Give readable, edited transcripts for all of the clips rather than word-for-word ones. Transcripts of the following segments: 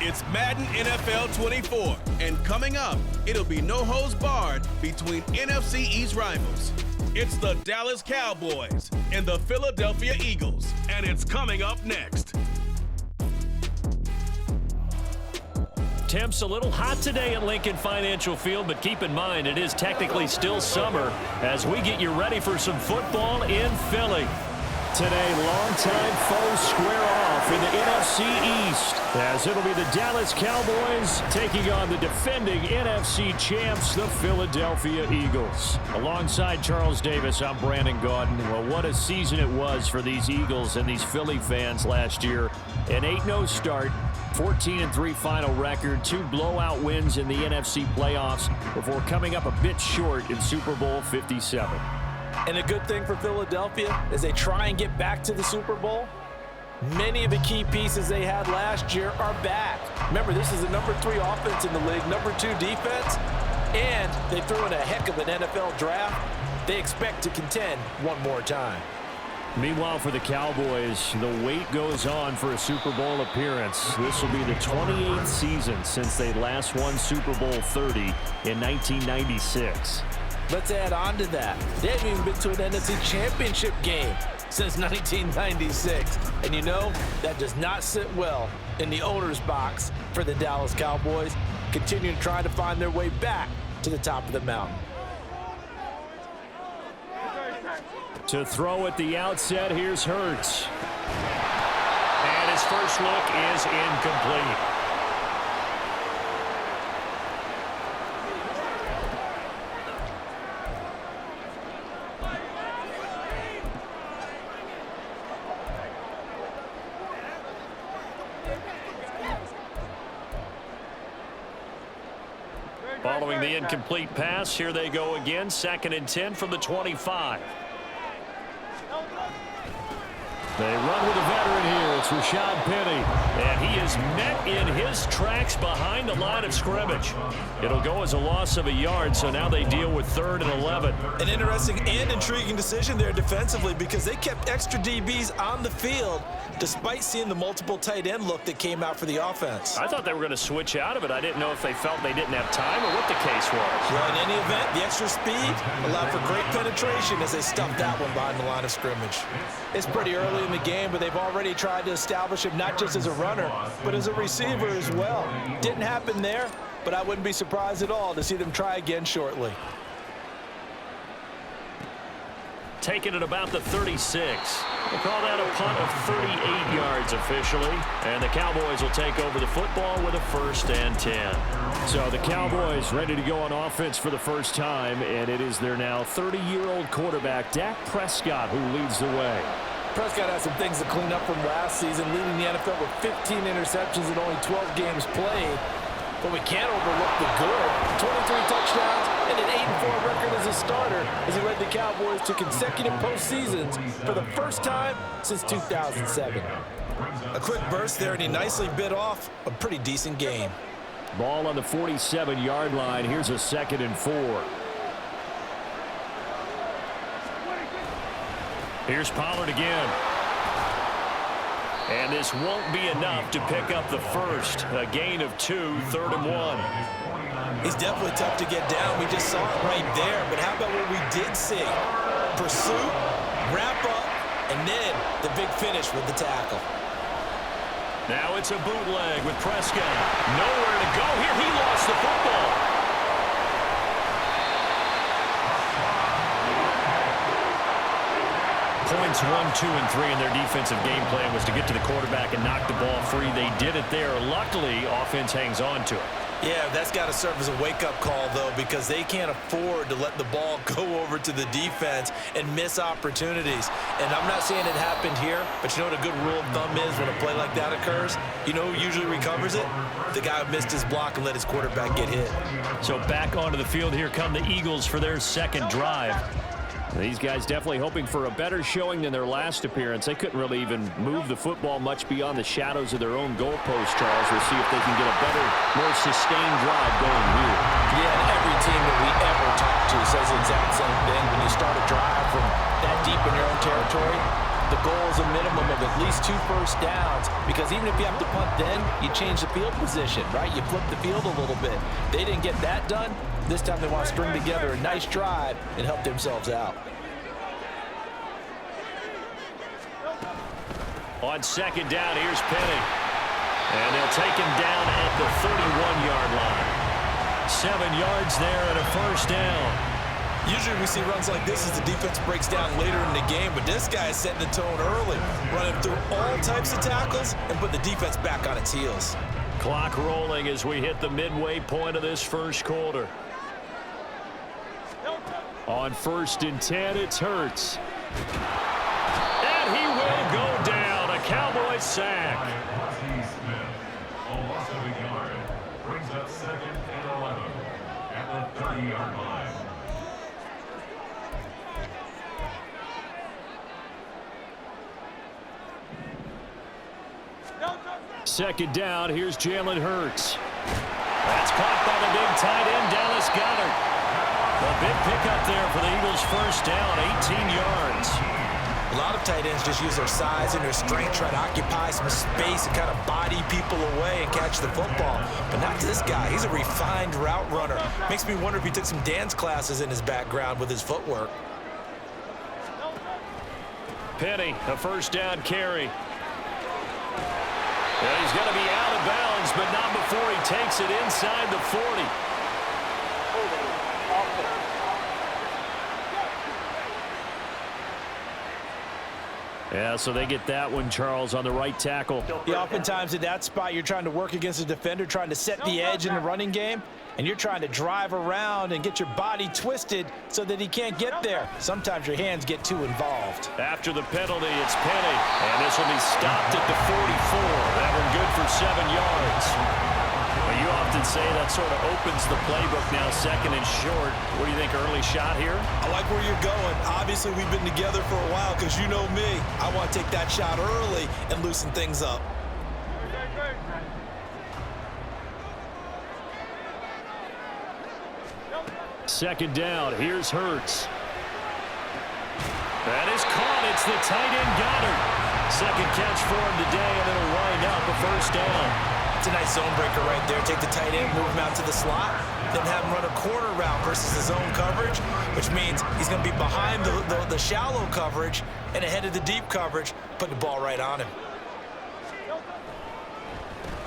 It's Madden NFL 24, and coming up, it'll be no holds barred between NFC East rivals. It's the Dallas Cowboys and the Philadelphia Eagles, and it's coming up next. Temps a little hot today at Lincoln Financial Field, but keep in mind it is technically still summer as we get you ready for some football in Philly. Today, longtime foes square off in the NFC East as it'll be the Dallas Cowboys taking on the defending NFC champs, the Philadelphia Eagles. Alongside Charles Davis, I'm Brandon Gaudin. Well, what a season it was for these Eagles and these Philly fans last year. An 8-0 start, 14-3 final record, 2 blowout wins in the NFC playoffs before coming up a bit short in Super Bowl 57. And a good thing for Philadelphia as they try and get back to the Super Bowl, many of the key pieces they had last year are back. Remember, this is the number 3 offense in the league, number 2 defense, and they threw in a heck of an NFL draft. They expect to contend one more time. Meanwhile, for the Cowboys, the wait goes on for a Super Bowl appearance. This will be the 28th season since they last won Super Bowl 30 in 1996. Let's add on to that. They haven't even been to an NFC Championship game since 1996. And you know, that does not sit well in the owner's box for the Dallas Cowboys, continuing trying to find their way back to the top of the mountain. To throw at the outset, here's Hurts. And his first look is incomplete. Following the incomplete pass, here they go again, 2nd and 10 from the 25. They run with a veteran here. It's Rashad Penny. And he is met in his tracks behind the line of scrimmage. It'll go as a loss of a yard, so now they deal with 3rd and 11. An interesting and intriguing decision there defensively because they kept extra DBs on the field despite seeing the multiple tight end look that came out for the offense. I thought they were going to switch out of it. I didn't know if they felt they didn't have time or what the case was. Well, in any event, the extra speed allowed for great penetration as they stuffed that one behind the line of scrimmage. It's pretty early in the game, but they've already tried to establish him not just as a runner, but as a receiver as well. Didn't happen there, but I wouldn't be surprised at all to see them try again shortly. Taken at about the 36. We'll call that a punt of 38 yards officially. And the Cowboys will take over the football with a 1st and 10. So the Cowboys ready to go on offense for the first time, and it is their now 30-year-old quarterback, Dak Prescott, who leads the way. Prescott has some things to clean up from last season, leading the NFL with 15 interceptions in only 12 games played. But we can't overlook the good. 23 touchdowns and an 8-4 record as a starter as he led the Cowboys to consecutive postseasons for the first time since 2007. A quick burst there, and he nicely bit off a pretty decent game. Ball on the 47-yard line. Here's a 2nd and 4. Here's Pollard again. And this won't be enough to pick up the first. A gain of 2, 3rd and 1. He's definitely tough to get down. We just saw it right there. But how about what we did see? Pursuit, wrap up, and then the big finish with the tackle. Now it's a bootleg with Prescott. Nowhere to go here. He lost the football. Points 1, 2, and 3 in their defensive game plan was to get to the quarterback and knock the ball free. They did it there. Luckily, offense hangs on to it. Yeah, that's got to serve as a wake-up call, though, because they can't afford to let the ball go over to the defense and miss opportunities. And I'm not saying it happened here, but you know what a good rule of thumb is when a play like that occurs? You know who usually recovers it? The guy who missed his block and let his quarterback get hit. So back onto the field, here come the Eagles for their 2nd drive. These guys definitely hoping for a better showing than their last appearance. They couldn't really even move the football much beyond the shadows of their own goalpost, Charles. We'll see if they can get a better, more sustained drive going here. Yeah, and every team that we ever talk to says the exact same thing. When you start a drive from that deep in your own territory, The goal is a minimum of at least 2 first downs, because even if you have to punt then, you change the field position, right? You flip the field a little bit. They didn't get that done. This time they want to string together a nice drive and help themselves out. On second down, here's Penny. And they'll take him down at the 31-yard line. 7 yards there and a first down. Usually we see runs like this as the defense breaks down later in the game, but this guy is setting the tone early, running through all types of tackles and put the defense back on its heels. Clock rolling as we hit the midway point of this first quarter. On 1st and 10, it's Hurts. And he will go down. A Cowboys sack. Brings up 2nd and 11 at the 30-yard line. Second down, here's Jalen Hurts. That's caught by the big tight end, Dallas Goedert. A big pickup there for the Eagles' first down, 18 yards. A lot of tight ends just use their size and their strength, try to occupy some space and kind of body people away and catch the football. But not this guy. He's a refined route runner. Makes me wonder if he took some dance classes in his background with his footwork. Penny, a first down carry. And he's going to be out of bounds, but not before he takes it inside the 40. Yeah, so they get that one, Charles, on the right tackle. Yeah, oftentimes at that spot, you're trying to work against a defender, trying to set the edge in the running game, and you're trying to drive around and get your body twisted so that he can't get there. Sometimes your hands get too involved. After the penalty, it's Penny, and this will be stopped at the 44. That one good for 7 yards. Well, you often say that sort of opens the playbook now, 2nd and short. What do you think, early shot here? I like where you're going. Obviously, we've been together for a while because you know me. I want to take that shot early and loosen things up. Second down, here's Hurts. That is caught. It's the tight end Goddard. Second catch for him today, and it'll wind up a first down. It's a nice zone breaker right there. Take the tight end, move him out to the slot, then have him run a corner route versus the zone coverage, which means he's going to be behind the shallow coverage and ahead of the deep coverage, putting the ball right on him.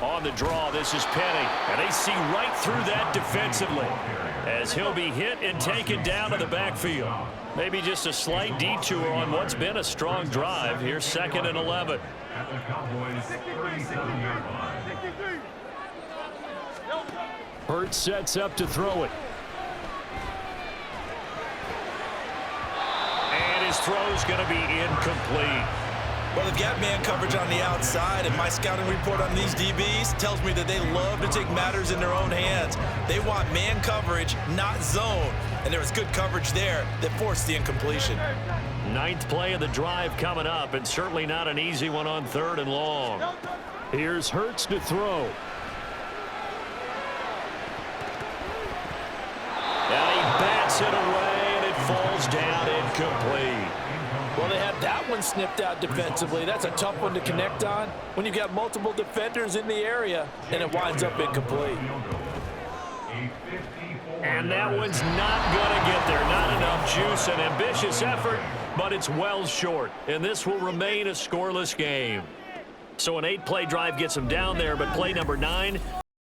On the draw, this is Penny, and they see right through that defensively as he'll be hit and taken down to the backfield. Maybe just a slight detour on what's been a strong drive. Here's 2nd and 11. At the Cowboys' 37-yard line. Hurts sets up to throw it. And his throw's going to be incomplete. Well, they've got man coverage on the outside, and my scouting report on these DBs tells me that they love to take matters in their own hands. They want man coverage, not zone, and there was good coverage there that forced the incompletion. 9th play of the drive coming up, and certainly not an easy one on 3rd and long. Here's Hurts to throw. And he bats it away, and it falls down incomplete. Well, they had that one snipped out defensively. That's a tough one to connect on when you've got multiple defenders in the area, and it winds up incomplete. And that one's not going to get there. Not enough juice. An ambitious effort, but it's well short. And this will remain a scoreless game. So an 8-play drive gets them down there, but play number 9